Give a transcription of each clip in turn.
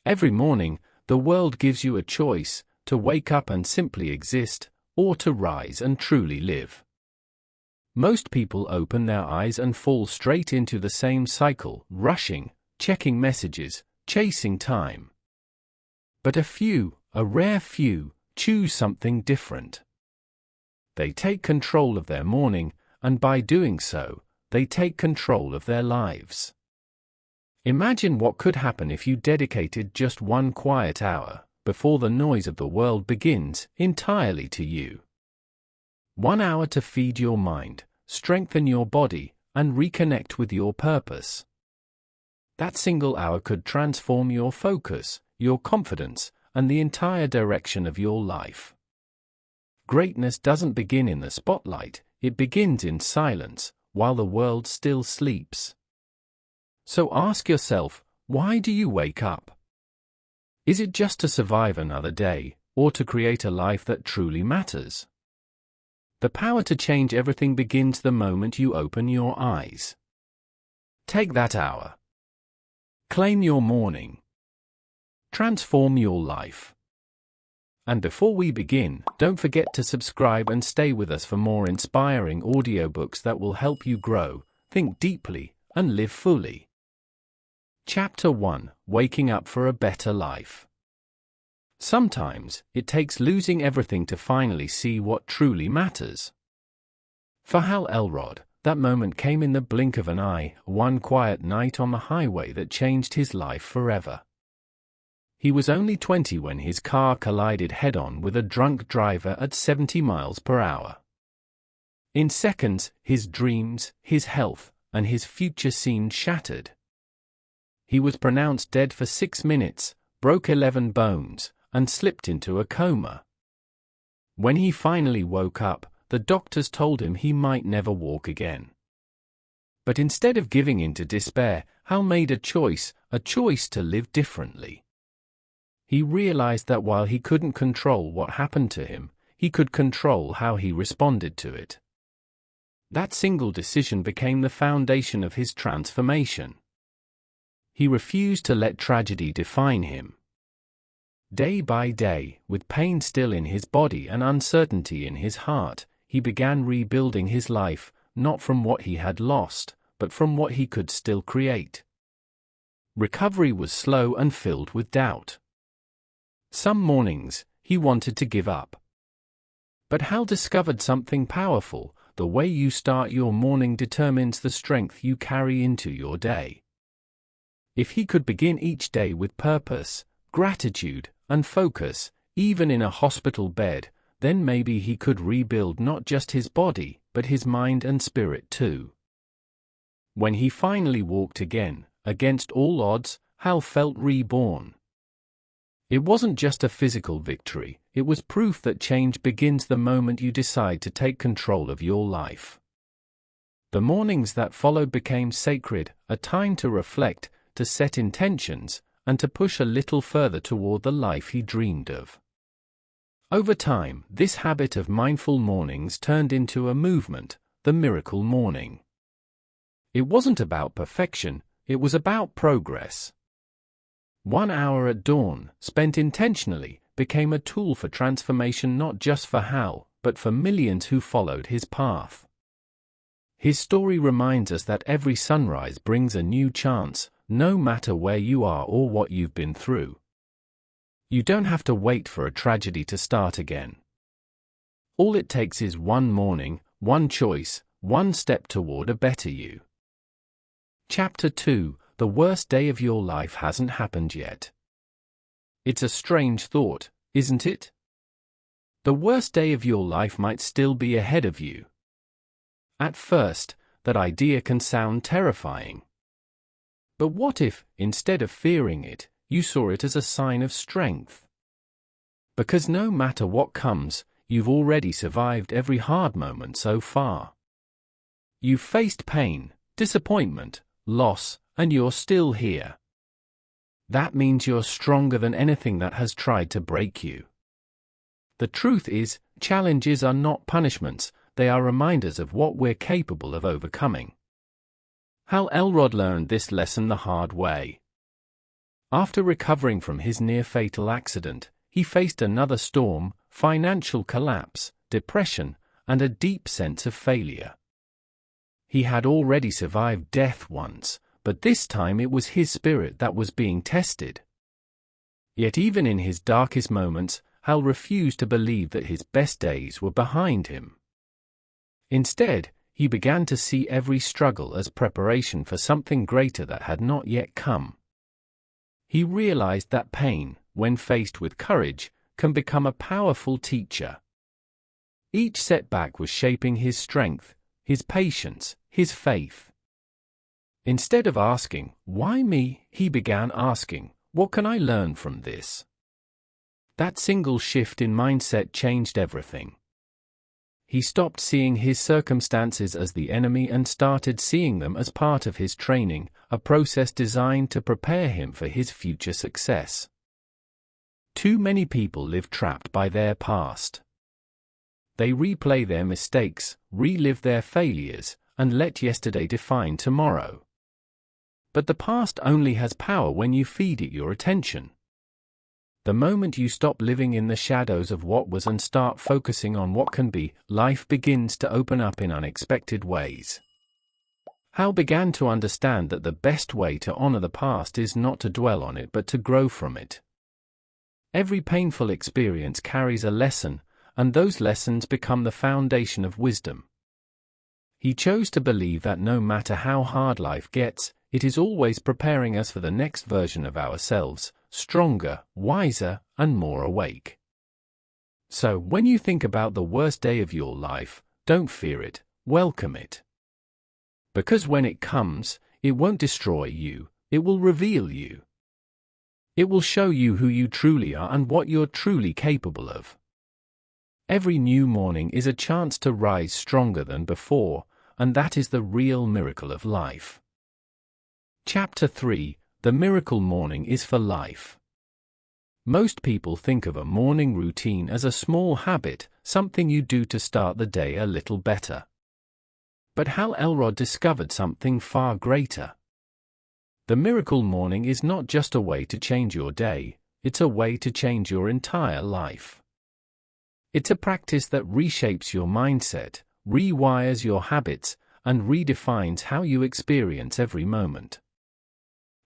Every morning, the world gives you a choice: to wake up and simply exist, or to rise and truly live. Most people open their eyes and fall straight into the same cycle, rushing, checking messages, chasing time. But a rare few, choose something different. They take control of their morning, and by doing so, they take control of their lives. Imagine what could happen if you dedicated just one quiet hour, before the noise of the world begins, entirely to you. 1 hour to feed your mind, strengthen your body, and reconnect with your purpose. That single hour could transform your focus, your confidence, and the entire direction of your life. Greatness doesn't begin in the spotlight, it begins in silence, while the world still sleeps. So ask yourself, why do you wake up? Is it just to survive another day, or to create a life that truly matters? The power to change everything begins the moment you open your eyes. Take that hour. Claim your morning. Transform your life. And before we begin, don't forget to subscribe and stay with us for more inspiring audiobooks that will help you grow, think deeply, and live fully. Chapter 1: Waking Up for a Better Life. Sometimes, it takes losing everything to finally see what truly matters. For Hal Elrod, that moment came in the blink of an eye, one quiet night on the highway that changed his life forever. He was only 20 when his car collided head-on with a drunk driver at 70 miles per hour. In seconds, his dreams, his health, and his future seemed shattered. He was pronounced dead for 6 minutes, broke 11 bones, and slipped into a coma. When he finally woke up, the doctors told him he might never walk again. But instead of giving in to despair, Hal made a choice to live differently. He realized that while he couldn't control what happened to him, he could control how he responded to it. That single decision became the foundation of his transformation. He refused to let tragedy define him. Day by day, with pain still in his body and uncertainty in his heart, he began rebuilding his life, not from what he had lost, but from what he could still create. Recovery was slow and filled with doubt. Some mornings, he wanted to give up. But Hal discovered something powerful: the way you start your morning determines the strength you carry into your day. If he could begin each day with purpose, gratitude, and focus, even in a hospital bed, then maybe he could rebuild not just his body, but his mind and spirit too. When he finally walked again, against all odds, Hal felt reborn. It wasn't just a physical victory, it was proof that change begins the moment you decide to take control of your life. The mornings that followed became sacred, a time to reflect, to set intentions, and to push a little further toward the life he dreamed of. Over time, this habit of mindful mornings turned into a movement, the miracle morning. It wasn't about perfection, it was about progress. 1 hour at dawn, spent intentionally, became a tool for transformation not just for Hal, but for millions who followed his path. His story reminds us that every sunrise brings a new chance, no matter where you are or what you've been through. You don't have to wait for a tragedy to start again. All it takes is one morning, one choice, one step toward a better you. Chapter 2: The worst day of your life hasn't happened yet. It's a strange thought, isn't it? The worst day of your life might still be ahead of you. At first, that idea can sound terrifying. But what if, instead of fearing it, you saw it as a sign of strength? Because no matter what comes, you've already survived every hard moment so far. You've faced pain, disappointment, loss, and you're still here. That means you're stronger than anything that has tried to break you. The truth is, challenges are not punishments, they are reminders of what we're capable of overcoming. Hal Elrod learned this lesson the hard way. After recovering from his near-fatal accident, he faced another storm: financial collapse, depression, and a deep sense of failure. He had already survived death once, but this time it was his spirit that was being tested. Yet even in his darkest moments, Hal refused to believe that his best days were behind him. Instead, he began to see every struggle as preparation for something greater that had not yet come. He realized that pain, when faced with courage, can become a powerful teacher. Each setback was shaping his strength, his patience, his faith. Instead of asking, "Why me?" he began asking, "What can I learn from this?" That single shift in mindset changed everything. He stopped seeing his circumstances as the enemy and started seeing them as part of his training, a process designed to prepare him for his future success. Too many people live trapped by their past. They replay their mistakes, relive their failures, and let yesterday define tomorrow. But the past only has power when you feed it your attention. The moment you stop living in the shadows of what was and start focusing on what can be, life begins to open up in unexpected ways. Hal began to understand that the best way to honor the past is not to dwell on it but to grow from it. Every painful experience carries a lesson, and those lessons become the foundation of wisdom. He chose to believe that no matter how hard life gets, it is always preparing us for the next version of ourselves, stronger, wiser, and more awake. So, when you think about the worst day of your life, don't fear it, welcome it. Because when it comes, it won't destroy you, it will reveal you. It will show you who you truly are and what you're truly capable of. Every new morning is a chance to rise stronger than before, and that is the real miracle of life. Chapter 3: The Miracle Morning is for Life. Most people think of a morning routine as a small habit, something you do to start the day a little better. But Hal Elrod discovered something far greater. The miracle morning is not just a way to change your day, it's a way to change your entire life. It's a practice that reshapes your mindset, rewires your habits, and redefines how you experience every moment.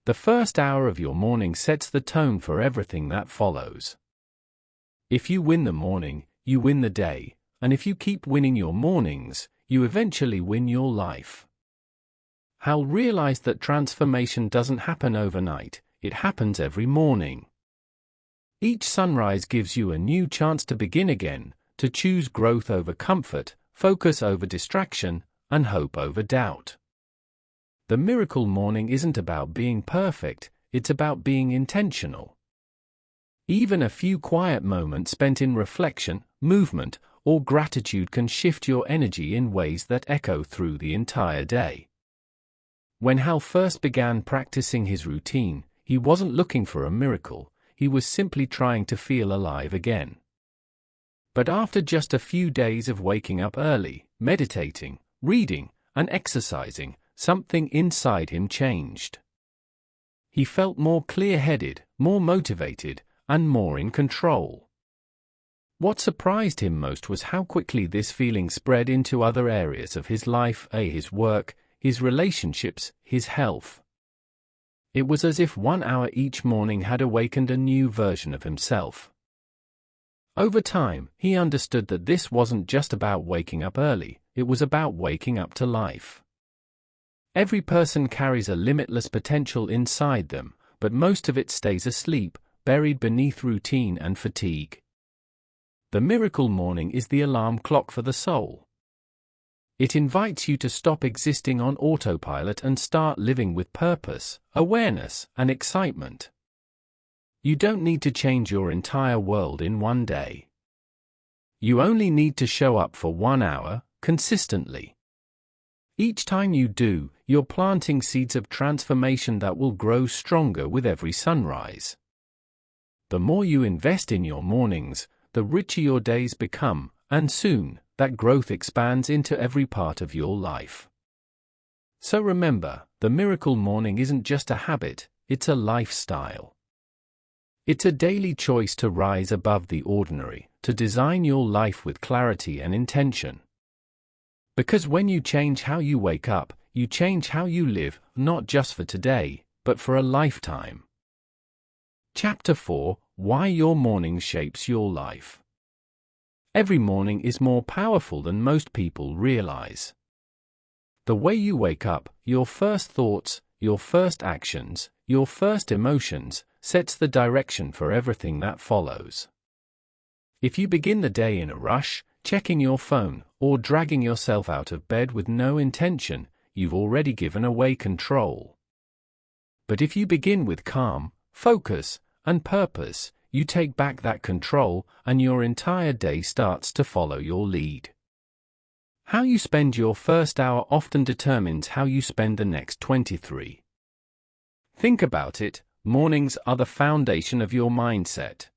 The first hour of your morning sets the tone for everything that follows. If you win the morning, you win the day, and if you keep winning your mornings, you eventually win your life. Hal realized that transformation doesn't happen overnight, it happens every morning. Each sunrise gives you a new chance to begin again, to choose growth over comfort, focus over distraction, and hope over doubt. The miracle morning isn't about being perfect, it's about being intentional. Even a few quiet moments spent in reflection, movement, or gratitude can shift your energy in ways that echo through the entire day. When Hal first began practicing his routine, he wasn't looking for a miracle, he was simply trying to feel alive again. But after just a few days of waking up early, meditating, reading, and exercising, something inside him changed. He felt more clear-headed, more motivated, and more in control. What surprised him most was how quickly this feeling spread into other areas of his life, his work, his relationships, his health. It was as if 1 hour each morning had awakened a new version of himself. Over time, he understood that this wasn't just about waking up early, it was about waking up to life. Every person carries a limitless potential inside them, but most of it stays asleep, buried beneath routine and fatigue. The miracle morning is the alarm clock for the soul. It invites you to stop existing on autopilot and start living with purpose, awareness, and excitement. You don't need to change your entire world in one day. You only need to show up for 1 hour, consistently. Each time you do, you're planting seeds of transformation that will grow stronger with every sunrise. The more you invest in your mornings, the richer your days become, and soon, that growth expands into every part of your life. So remember, the miracle morning isn't just a habit, it's a lifestyle. It's a daily choice to rise above the ordinary, to design your life with clarity and intention. Because when you change how you wake up, you change how you live, not just for today, but for a lifetime. Chapter 4: Why Your Morning Shapes Your Life. Every morning is more powerful than most people realize. The way you wake up, your first thoughts, your first actions, your first emotions, sets the direction for everything that follows. If you begin the day in a rush, checking your phone, or dragging yourself out of bed with no intention, you've already given away control. But if you begin with calm, focus, and purpose, you take back that control, and your entire day starts to follow your lead. How you spend your first hour often determines how you spend the next 23. Think about it, mornings are the foundation of your mindset.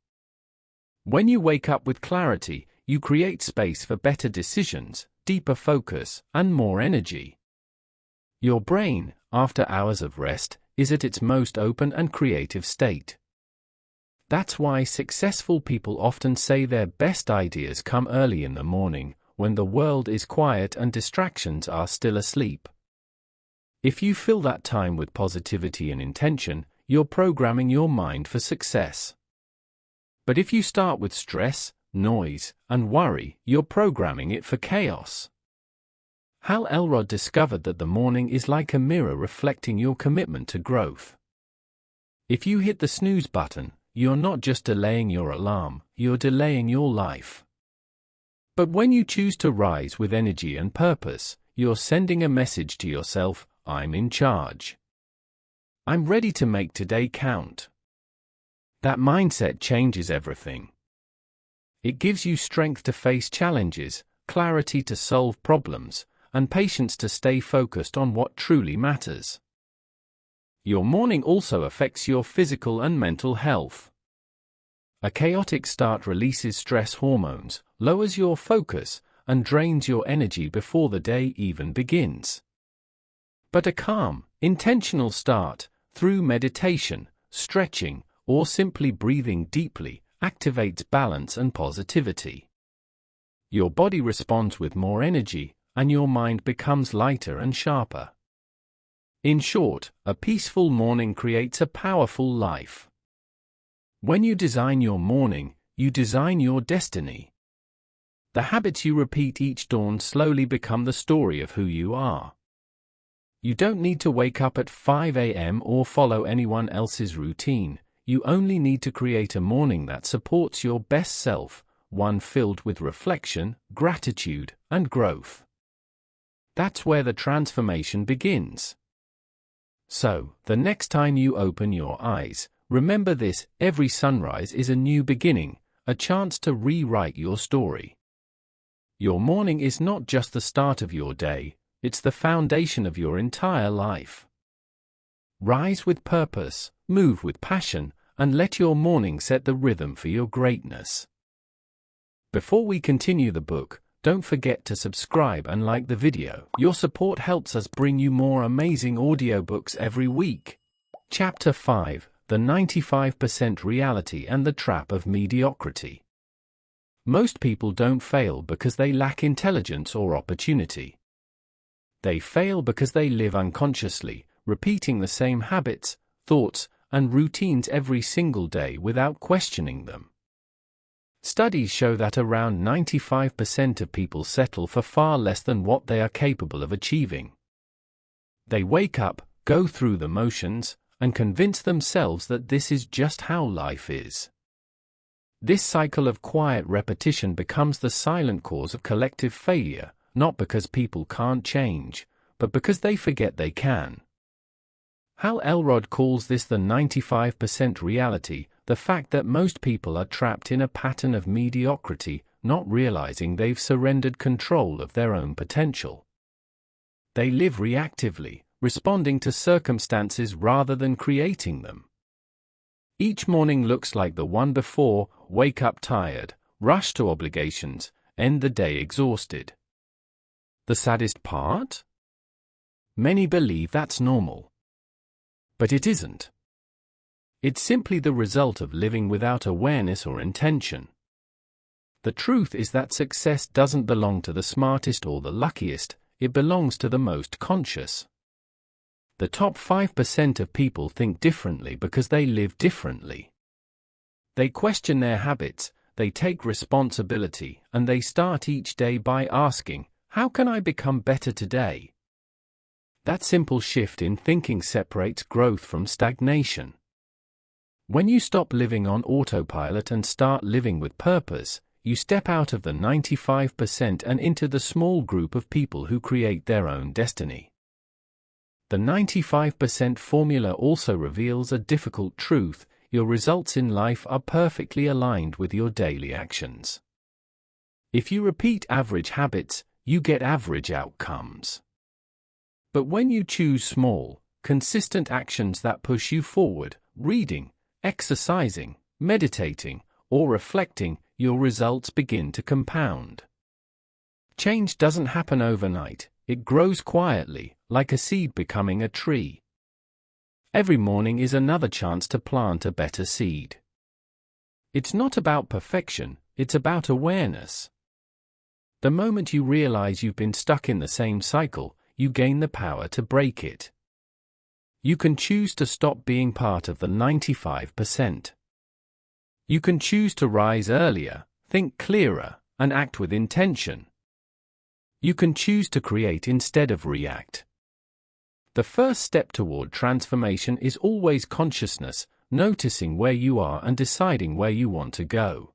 When you wake up with clarity, you create space for better decisions, deeper focus, and more energy. Your brain, after hours of rest, is at its most open and creative state. That's why successful people often say their best ideas come early in the morning, when the world is quiet and distractions are still asleep. If you fill that time with positivity and intention, you're programming your mind for success. But if you start with stress, noise, and worry, you're programming it for chaos. Hal Elrod discovered that the morning is like a mirror reflecting your commitment to growth. If you hit the snooze button, you're not just delaying your alarm, you're delaying your life. But when you choose to rise with energy and purpose, you're sending a message to yourself: I'm in charge. I'm ready to make today count. That mindset changes everything. It gives you strength to face challenges, clarity to solve problems, and patience to stay focused on what truly matters. Your morning also affects your physical and mental health. A chaotic start releases stress hormones, lowers your focus, and drains your energy before the day even begins. But a calm, intentional start, through meditation, stretching, or simply breathing deeply, activates balance and positivity. Your body responds with more energy, and your mind becomes lighter and sharper. In short, a peaceful morning creates a powerful life. When you design your morning, you design your destiny. The habits you repeat each dawn slowly become the story of who you are. You don't need to wake up at 5 a.m. or follow anyone else's routine. You only need to create a morning that supports your best self, one filled with reflection, gratitude, and growth. That's where the transformation begins. So, the next time you open your eyes, remember this: every sunrise is a new beginning, a chance to rewrite your story. Your morning is not just the start of your day, it's the foundation of your entire life. Rise with purpose, move with passion, and let your morning set the rhythm for your greatness. Before we continue the book, don't forget to subscribe and like the video. Your support helps us bring you more amazing audiobooks every week. Chapter 5: The 95% Reality and the Trap of Mediocrity. Most people don't fail because they lack intelligence or opportunity. They fail because they live unconsciously, repeating the same habits, thoughts, and routines every single day without questioning them. Studies show that around 95% of people settle for far less than what they are capable of achieving. They wake up, go through the motions, and convince themselves that this is just how life is. This cycle of quiet repetition becomes the silent cause of collective failure, not because people can't change, but because they forget they can. Hal Elrod calls this the 95% reality, the fact that most people are trapped in a pattern of mediocrity, not realizing they've surrendered control of their own potential. They live reactively, responding to circumstances rather than creating them. Each morning looks like the one before: wake up tired, rush to obligations, end the day exhausted. The saddest part? Many believe that's normal. But it isn't. It's simply the result of living without awareness or intention. The truth is that success doesn't belong to the smartest or the luckiest, it belongs to the most conscious. The top 5% of people think differently because they live differently. They question their habits, they take responsibility, and they start each day by asking, "How can I become better today?" That simple shift in thinking separates growth from stagnation. When you stop living on autopilot and start living with purpose, you step out of the 95% and into the small group of people who create their own destiny. The 95% formula also reveals a difficult truth: your results in life are perfectly aligned with your daily actions. If you repeat average habits, you get average outcomes. But when you choose small, consistent actions that push you forward, reading, exercising, meditating, or reflecting, your results begin to compound. Change doesn't happen overnight, it grows quietly, like a seed becoming a tree. Every morning is another chance to plant a better seed. It's not about perfection, it's about awareness. The moment you realize you've been stuck in the same cycle, you gain the power to break it. You can choose to stop being part of the 95%. You can choose to rise earlier, think clearer, and act with intention. You can choose to create instead of react. The first step toward transformation is always consciousness, noticing where you are and deciding where you want to go.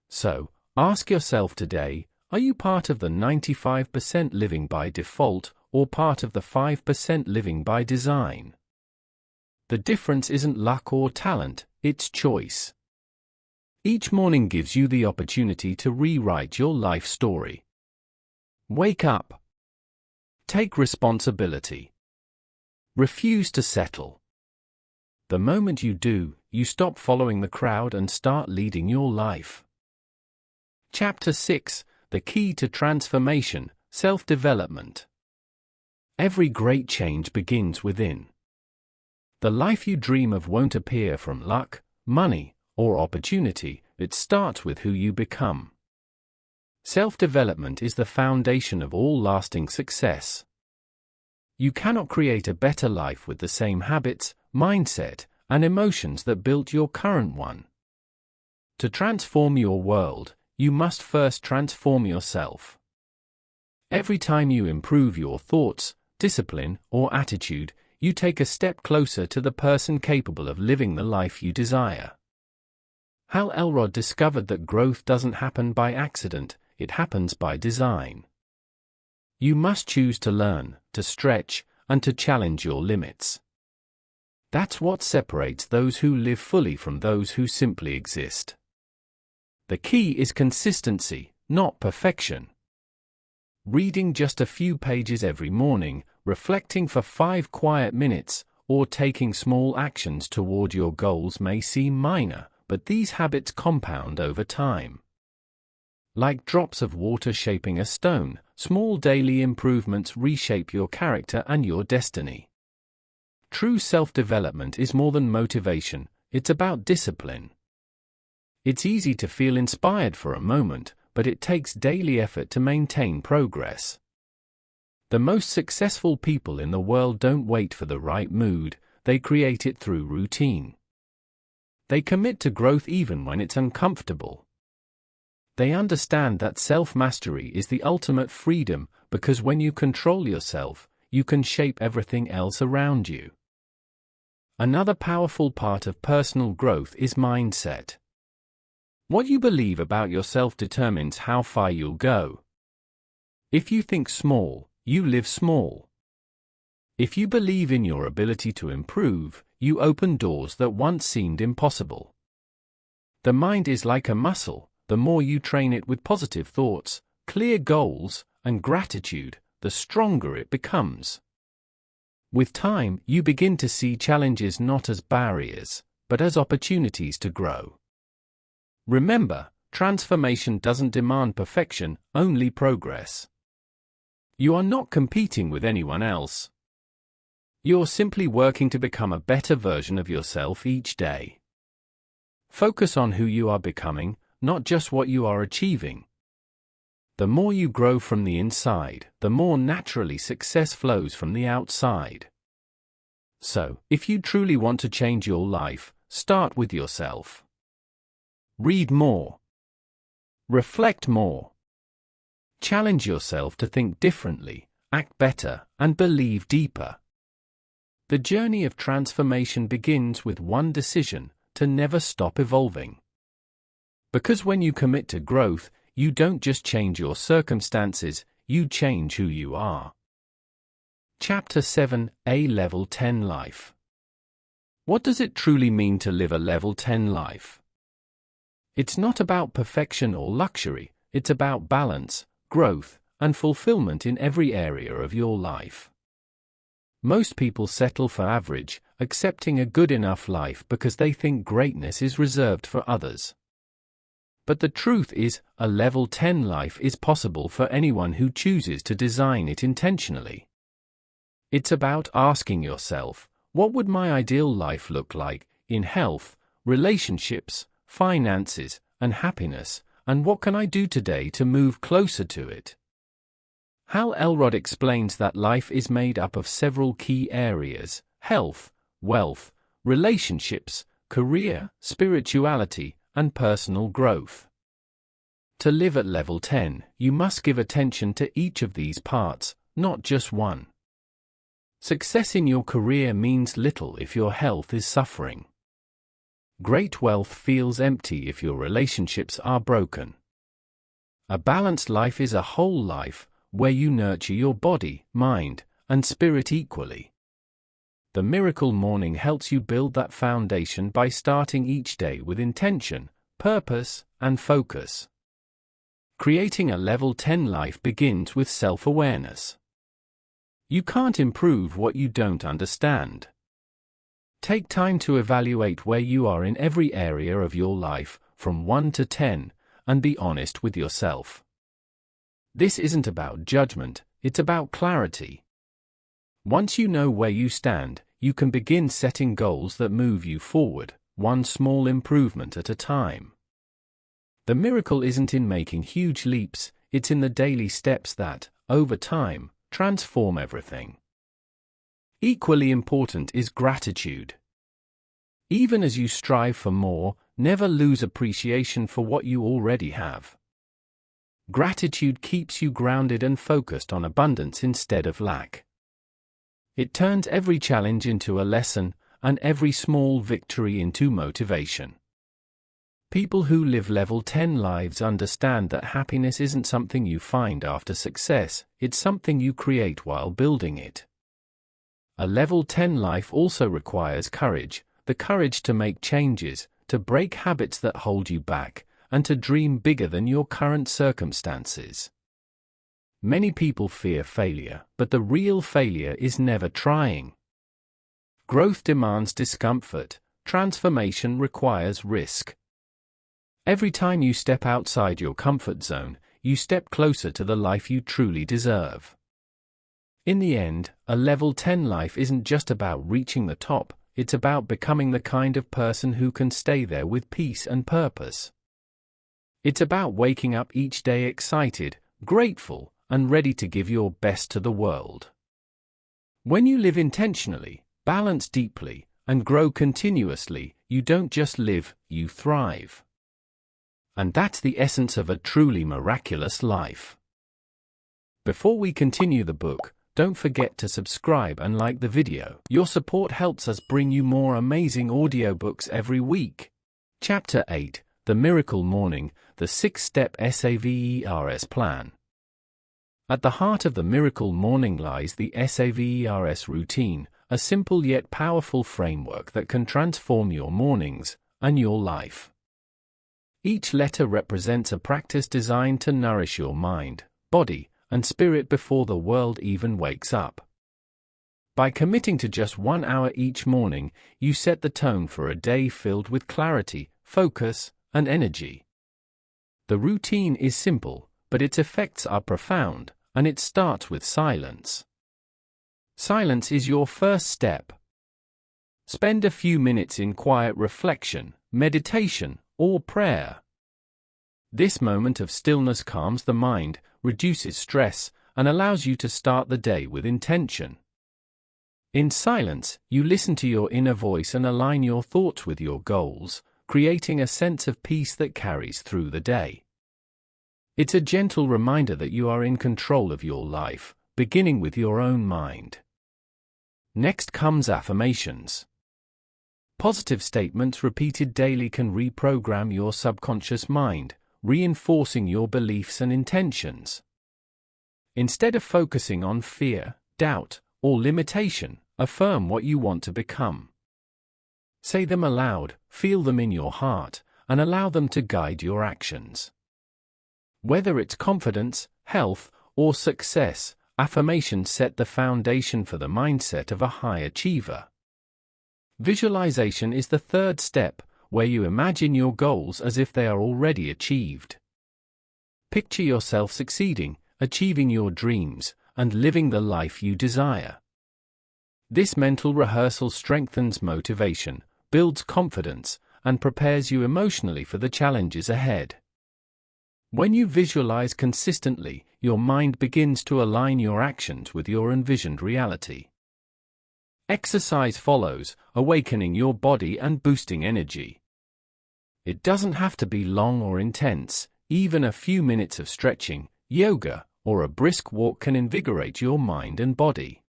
So, ask yourself today, are you part of the 95% living by default, or part of the 5% living by design? The difference isn't luck or talent, it's choice. Each morning gives you the opportunity to rewrite your life story. Wake up. Take responsibility. Refuse to settle. The moment you do, you stop following the crowd and start leading your life. Chapter 6: The Key to Transformation, Self-Development. Every great change begins within. The life you dream of won't appear from luck, money, or opportunity, it starts with who you become. Self-development is the foundation of all lasting success. You cannot create a better life with the same habits, mindset, and emotions that built your current one. To transform your world, you must first transform yourself. Every time you improve your thoughts, discipline, or attitude, you take a step closer to the person capable of living the life you desire. Hal Elrod discovered that growth doesn't happen by accident, it happens by design. You must choose to learn, to stretch, and to challenge your limits. That's what separates those who live fully from those who simply exist. The key is consistency, not perfection. Reading just a few pages every morning, reflecting for 5 quiet minutes, or taking small actions toward your goals may seem minor, but these habits compound over time. Like drops of water shaping a stone, small daily improvements reshape your character and your destiny. True self-development is more than motivation, it's about discipline. It's easy to feel inspired for a moment, but it takes daily effort to maintain progress. The most successful people in the world don't wait for the right mood, they create it through routine. They commit to growth even when it's uncomfortable. They understand that self-mastery is the ultimate freedom, because when you control yourself, you can shape everything else around you. Another powerful part of personal growth is mindset. What you believe about yourself determines how far you'll go. If you think small, you live small. If you believe in your ability to improve, you open doors that once seemed impossible. The mind is like a muscle. The more you train it with positive thoughts, clear goals, and gratitude, the stronger it becomes. With time, you begin to see challenges not as barriers, but as opportunities to grow. Remember, transformation doesn't demand perfection, only progress. You are not competing with anyone else. You're simply working to become a better version of yourself each day. Focus on who you are becoming, not just what you are achieving. The more you grow from the inside, the more naturally success flows from the outside. So, if you truly want to change your life, start with yourself. Read more. Reflect more. Challenge yourself to think differently, act better, and believe deeper. The journey of transformation begins with one decision: to never stop evolving. Because when you commit to growth, you don't just change your circumstances, you change who you are. Chapter 7: A Level 10 Life. What does it truly mean to live a Level 10 life? It's not about perfection or luxury, it's about balance, growth, and fulfillment in every area of your life. Most people settle for average, accepting a good enough life because they think greatness is reserved for others. But the truth is, a Level 10 life is possible for anyone who chooses to design it intentionally. It's about asking yourself, what would my ideal life look like, in health, relationships, finances, and happiness, and what can I do today to move closer to it? Hal Elrod explains that life is made up of several key areas: health, wealth, relationships, career, spirituality, and personal growth. To live at Level 10, you must give attention to each of these parts, not just one. Success in your career means little if your health is suffering. Great wealth feels empty if your relationships are broken. A balanced life is a whole life, where you nurture your body, mind, and spirit equally. The Miracle Morning helps you build that foundation by starting each day with intention, purpose, and focus. Creating a Level 10 life begins with self-awareness. You can't improve what you don't understand. Take time to evaluate where you are in every area of your life, from 1 to 10, and be honest with yourself. This isn't about judgment, it's about clarity. Once you know where you stand, you can begin setting goals that move you forward, one small improvement at a time. The miracle isn't in making huge leaps, it's in the daily steps that, over time, transform everything. Equally important is gratitude. Even as you strive for more, never lose appreciation for what you already have. Gratitude keeps you grounded and focused on abundance instead of lack. It turns every challenge into a lesson, and every small victory into motivation. People who live Level 10 lives understand that happiness isn't something you find after success, it's something you create while building it. A Level 10 life also requires courage, the courage to make changes, to break habits that hold you back, and to dream bigger than your current circumstances. Many people fear failure, but the real failure is never trying. Growth demands discomfort, transformation requires risk. Every time you step outside your comfort zone, you step closer to the life you truly deserve. In the end, a Level 10 life isn't just about reaching the top, it's about becoming the kind of person who can stay there with peace and purpose. It's about waking up each day excited, grateful, and ready to give your best to the world. When you live intentionally, balance deeply, and grow continuously, you don't just live, you thrive. And that's the essence of a truly miraculous life. Before we continue the book, don't forget to subscribe and like the video. Your support helps us bring you more amazing audiobooks every week. Chapter 8: The Miracle Morning, the 6-Step S.A.V.E.R.S. Plan. At the heart of the Miracle Morning lies the S.A.V.E.R.S. routine, a simple yet powerful framework that can transform your mornings and your life. Each letter represents a practice designed to nourish your mind, body, and spirit before the world even wakes up. By committing to just 1 hour each morning, you set the tone for a day filled with clarity, focus, and energy. The routine is simple, but its effects are profound, and it starts with silence. Silence is your first step. Spend a few minutes in quiet reflection, meditation, or prayer. This moment of stillness calms the mind, reduces stress, and allows you to start the day with intention. In silence, you listen to your inner voice and align your thoughts with your goals, creating a sense of peace that carries through the day. It's a gentle reminder that you are in control of your life, beginning with your own mind. Next comes affirmations. Positive statements repeated daily can reprogram your subconscious mind, reinforcing your beliefs and intentions. Instead of focusing on fear, doubt, or limitation, affirm what you want to become. Say them aloud, feel them in your heart, and allow them to guide your actions. Whether it's confidence, health, or success, affirmations set the foundation for the mindset of a high achiever. Visualization is the third step, where you imagine your goals as if they are already achieved. Picture yourself succeeding, achieving your dreams, and living the life you desire. This mental rehearsal strengthens motivation, builds confidence, and prepares you emotionally for the challenges ahead. When you visualize consistently, your mind begins to align your actions with your envisioned reality. Exercise follows, awakening your body and boosting energy. It doesn't have to be long or intense, even a few minutes of stretching, yoga, or a brisk walk can invigorate your mind and body.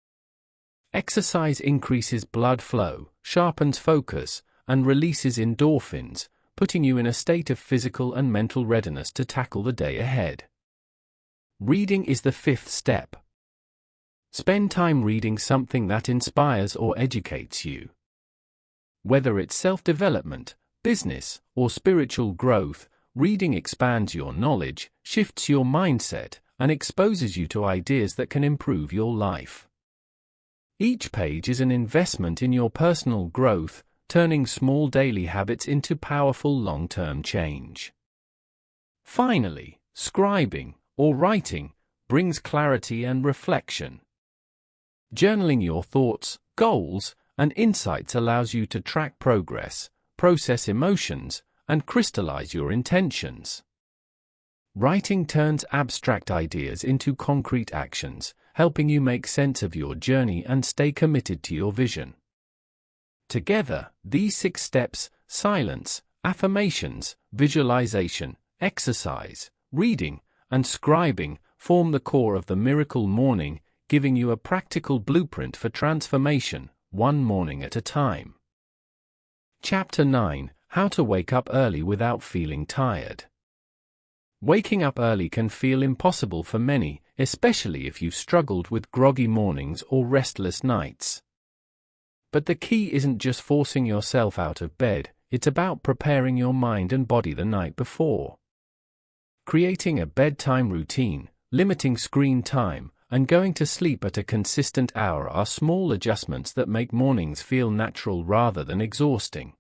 Exercise increases blood flow, sharpens focus, and releases endorphins, putting you in a state of physical and mental readiness to tackle the day ahead. Reading is the fifth step. Spend time reading something that inspires or educates you. Whether it's self-development, business, or spiritual growth, reading expands your knowledge, shifts your mindset, and exposes you to ideas that can improve your life. Each page is an investment in your personal growth, turning small daily habits into powerful long-term change. Finally, scribing, or writing, brings clarity and reflection. Journaling your thoughts, goals, and insights allows you to track progress, process emotions, and crystallize your intentions. Writing turns abstract ideas into concrete actions, helping you make sense of your journey and stay committed to your vision. Together, these 6 steps, silence, affirmations, visualization, exercise, reading, and scribing, form the core of the miracle morning, giving you a practical blueprint for transformation, one morning at a time. Chapter 9: How to Wake Up Early Without Feeling Tired. Waking up early can feel impossible for many, especially if you've struggled with groggy mornings or restless nights. But the key isn't just forcing yourself out of bed, it's about preparing your mind and body the night before. Creating a bedtime routine, limiting screen time, and going to sleep at a consistent hour are small adjustments that make mornings feel natural rather than exhausting.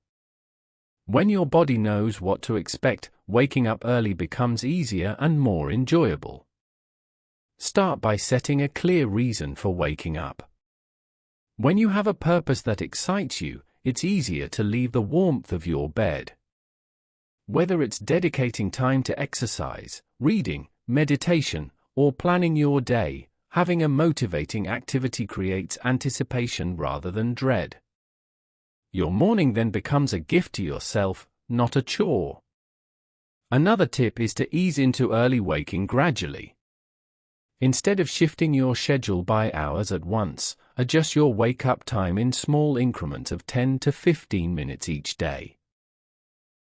When your body knows what to expect, waking up early becomes easier and more enjoyable. Start by setting a clear reason for waking up. When you have a purpose that excites you, it's easier to leave the warmth of your bed. Whether it's dedicating time to exercise, reading, meditation, or planning your day, having a motivating activity creates anticipation rather than dread. Your morning then becomes a gift to yourself, not a chore. Another tip is to ease into early waking gradually. Instead of shifting your schedule by hours at once, adjust your wake-up time in small increments of 10 to 15 minutes each day.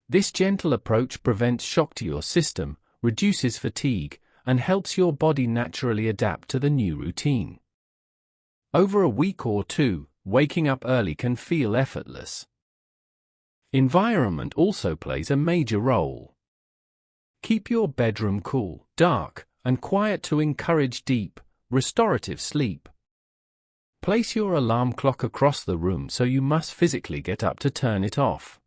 This gentle approach prevents shock to your system, reduces fatigue, and helps your body naturally adapt to the new routine. Over a week or two, waking up early can feel effortless. Environment also plays a major role. Keep your bedroom cool, dark, and quiet to encourage deep, restorative sleep. Place your alarm clock across the room so you must physically get up to turn it off.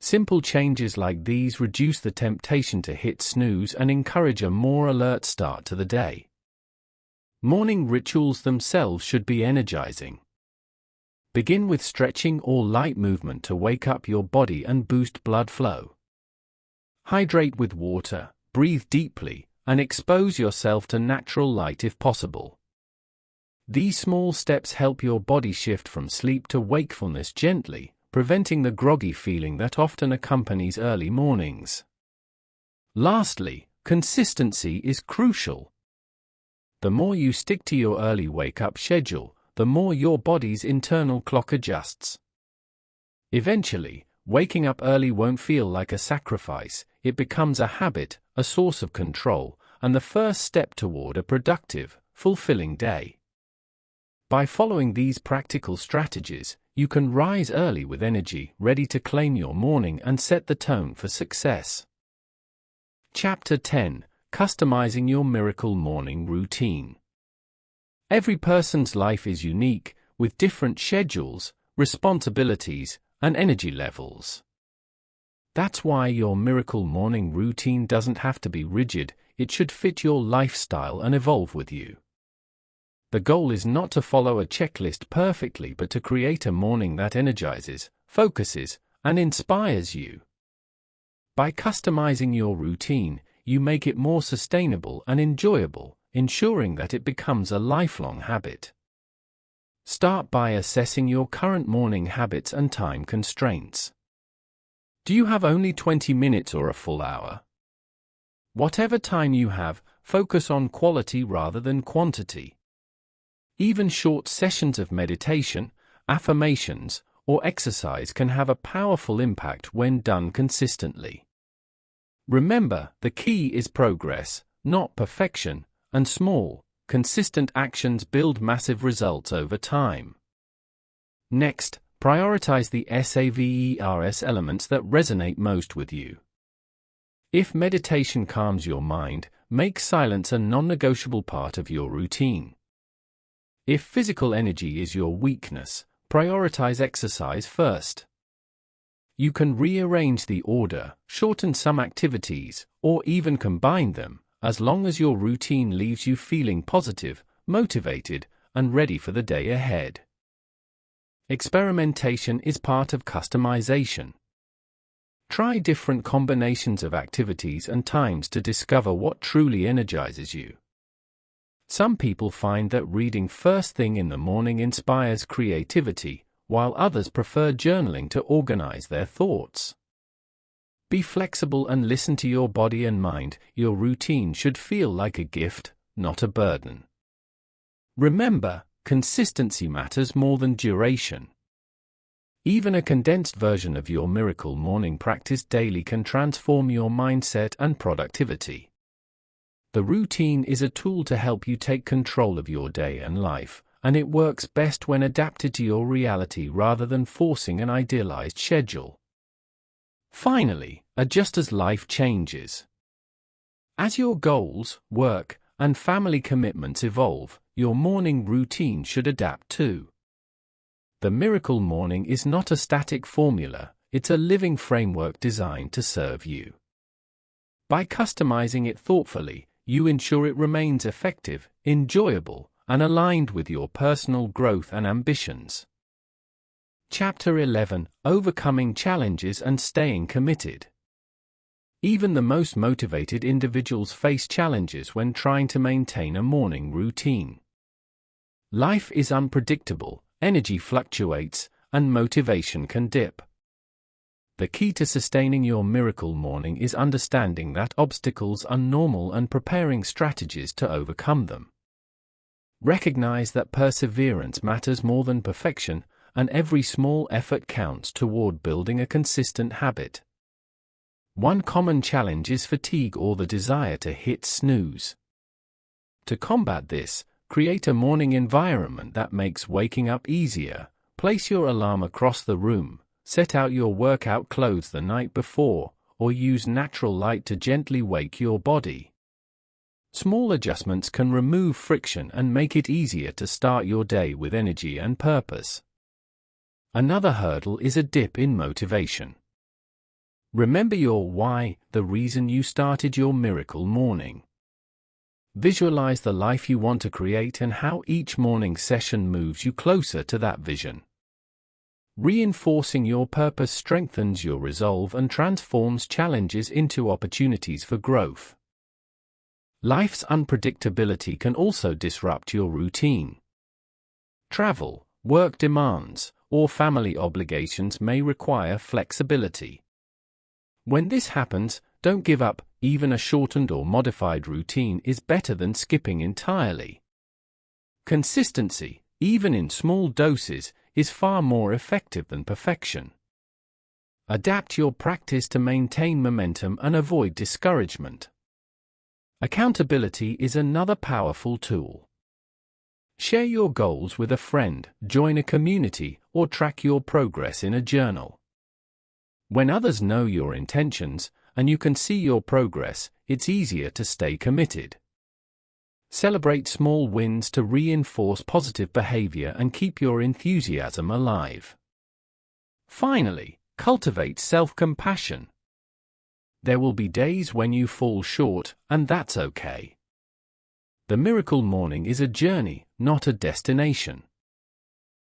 Simple changes like these reduce the temptation to hit snooze and encourage a more alert start to the day. Morning rituals themselves should be energizing. Begin with stretching or light movement to wake up your body and boost blood flow. Hydrate with water, breathe deeply, and expose yourself to natural light if possible. These small steps help your body shift from sleep to wakefulness gently, preventing the groggy feeling that often accompanies early mornings. Lastly, consistency is crucial. The more you stick to your early wake-up schedule, the more your body's internal clock adjusts. Eventually, waking up early won't feel like a sacrifice, it becomes a habit, a source of control, and the first step toward a productive, fulfilling day. By following these practical strategies, you can rise early with energy, ready to claim your morning and set the tone for success. Chapter 10: Customizing Your Miracle Morning Routine. Every person's life is unique, with different schedules, responsibilities, and energy levels. That's why your miracle morning routine doesn't have to be rigid, it should fit your lifestyle and evolve with you. The goal is not to follow a checklist perfectly but to create a morning that energizes, focuses, and inspires you. By customizing your routine, you make it more sustainable and enjoyable, ensuring that it becomes a lifelong habit. Start by assessing your current morning habits and time constraints. Do you have only 20 minutes or a full hour? Whatever time you have, focus on quality rather than quantity. Even short sessions of meditation, affirmations, or exercise can have a powerful impact when done consistently. Remember, the key is progress, not perfection, and small, consistent actions build massive results over time. Next, prioritize the S.A.V.E.R.S elements that resonate most with you. If meditation calms your mind, make silence a non-negotiable part of your routine. If physical energy is your weakness, prioritize exercise first. You can rearrange the order, shorten some activities, or even combine them, as long as your routine leaves you feeling positive, motivated, and ready for the day ahead. Experimentation is part of customization. Try different combinations of activities and times to discover what truly energizes you. Some people find that reading first thing in the morning inspires creativity, while others prefer journaling to organize their thoughts. Be flexible and listen to your body and mind. Your routine should feel like a gift, not a burden. Remember, consistency matters more than duration. Even a condensed version of your miracle morning practice daily can transform your mindset and productivity. The routine is a tool to help you take control of your day and life, and it works best when adapted to your reality rather than forcing an idealized schedule. Finally, adjust as life changes. As your goals, work, and family commitments evolve, your morning routine should adapt too. The miracle morning is not a static formula, it's a living framework designed to serve you. By customizing it thoughtfully, you ensure it remains effective, enjoyable, and aligned with your personal growth and ambitions. Chapter 11: Overcoming Challenges and Staying Committed. Even the most motivated individuals face challenges when trying to maintain a morning routine. Life is unpredictable, energy fluctuates, and motivation can dip. The key to sustaining your miracle morning is understanding that obstacles are normal and preparing strategies to overcome them. Recognize that perseverance matters more than perfection, and every small effort counts toward building a consistent habit. One common challenge is fatigue or the desire to hit snooze. To combat this, create a morning environment that makes waking up easier. Place your alarm across the room, set out your workout clothes the night before, or use natural light to gently wake your body. Small adjustments can remove friction and make it easier to start your day with energy and purpose. Another hurdle is a dip in motivation. Remember your why, the reason you started your miracle morning. Visualize the life you want to create and how each morning session moves you closer to that vision. Reinforcing your purpose strengthens your resolve and transforms challenges into opportunities for growth. Life's unpredictability can also disrupt your routine. Travel, work demands, or family obligations may require flexibility. When this happens, don't give up. Even a shortened or modified routine is better than skipping entirely. Consistency, even in small doses, is far more effective than perfection. Adapt your practice to maintain momentum and avoid discouragement. Accountability is another powerful tool. Share your goals with a friend, join a community, or track your progress in a journal. When others know your intentions, and you can see your progress, it's easier to stay committed. Celebrate small wins to reinforce positive behavior and keep your enthusiasm alive. Finally, cultivate self-compassion. There will be days when you fall short, and that's okay. The miracle morning is a journey, not a destination.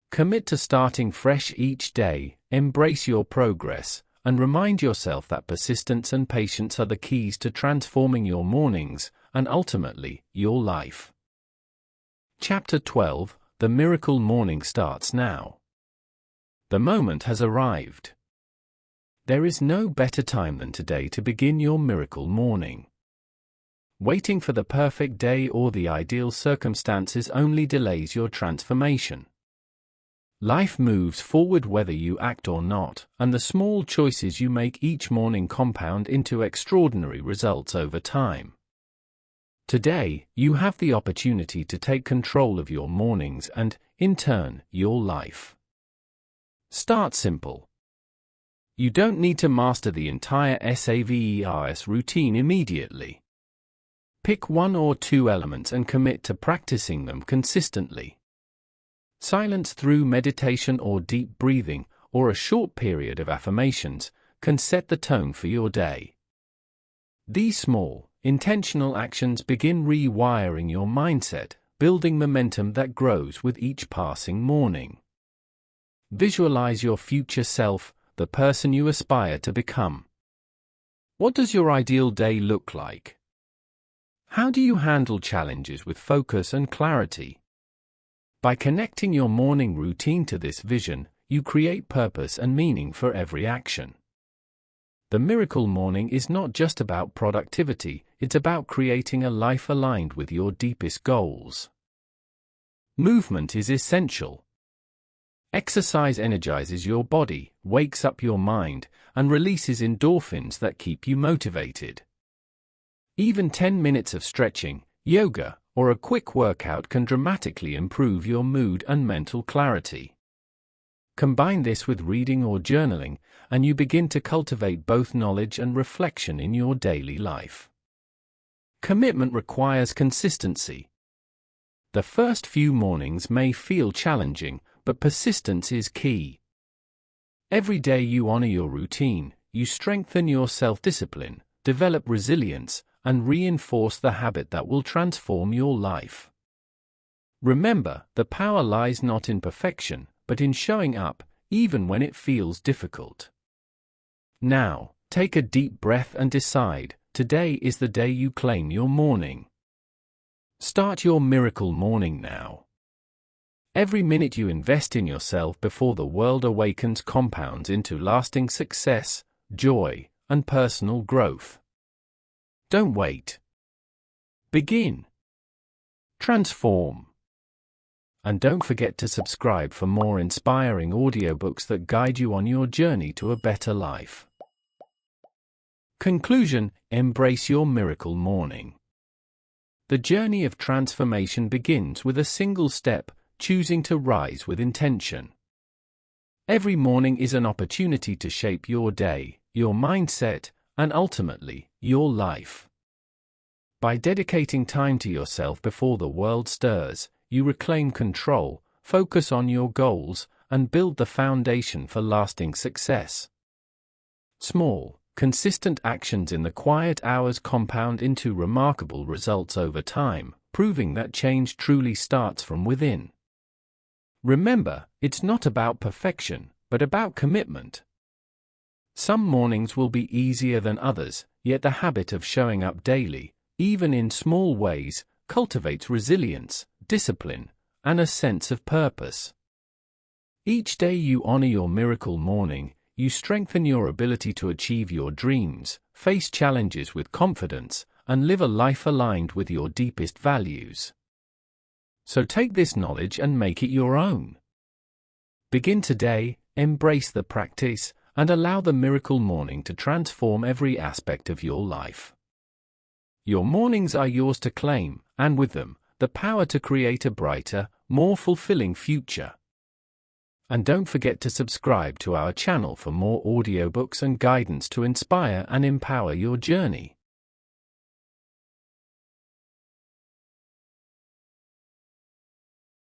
Commit to starting fresh each day, embrace your progress, and remind yourself that persistence and patience are the keys to transforming your mornings, and ultimately, your life. Chapter 12, The Miracle Morning starts now. The moment has arrived. There is no better time than today to begin your miracle morning. Waiting for the perfect day or the ideal circumstances only delays your transformation. Life moves forward whether you act or not, and the small choices you make each morning compound into extraordinary results over time. Today, you have the opportunity to take control of your mornings and, in turn, your life. Start simple. You don't need to master the entire S.A.V.E.R.S routine immediately. Pick one or two elements and commit to practicing them consistently. Silence through meditation or deep breathing, or a short period of affirmations, can set the tone for your day. These small, intentional actions begin rewiring your mindset, building momentum that grows with each passing morning. Visualize your future self, the person you aspire to become. What does your ideal day look like? How do you handle challenges with focus and clarity? By connecting your morning routine to this vision, you create purpose and meaning for every action. The miracle morning is not just about productivity, it's about creating a life aligned with your deepest goals. Movement is essential. Exercise energizes your body, wakes up your mind, and releases endorphins that keep you motivated. Even 10 minutes of stretching, yoga, or a quick workout can dramatically improve your mood and mental clarity. Combine this with reading or journaling, and you begin to cultivate both knowledge and reflection in your daily life. Commitment requires consistency. The first few mornings may feel challenging, but persistence is key. Every day you honor your routine, you strengthen your self-discipline, develop resilience, and reinforce the habit that will transform your life. Remember, the power lies not in perfection, but in showing up, even when it feels difficult. Now, take a deep breath and decide, today is the day you claim your morning. Start your miracle morning now. Every minute you invest in yourself before the world awakens compounds into lasting success, joy, and personal growth. Don't wait. Begin. Transform. And don't forget to subscribe for more inspiring audiobooks that guide you on your journey to a better life. Conclusion: embrace your miracle morning. The journey of transformation begins with a single step, choosing to rise with intention. Every morning is an opportunity to shape your day, your mindset, and ultimately, your life. By dedicating time to yourself before the world stirs, you reclaim control, focus on your goals, and build the foundation for lasting success. Small, Consistent actions in the quiet hours compound into remarkable results over time, proving that change truly starts from within. Remember, it's not about perfection, but about commitment. Some mornings will be easier than others, yet the habit of showing up daily, even in small ways, cultivates resilience, discipline, and a sense of purpose. Each day you honor your miracle morning, you strengthen your ability to achieve your dreams, face challenges with confidence, and live a life aligned with your deepest values. So take this knowledge and make it your own. Begin today, embrace the practice, and allow the miracle morning to transform every aspect of your life. Your mornings are yours to claim, and with them, the power to create a brighter, more fulfilling future. And don't forget to subscribe to our channel for more audiobooks and guidance to inspire and empower your journey.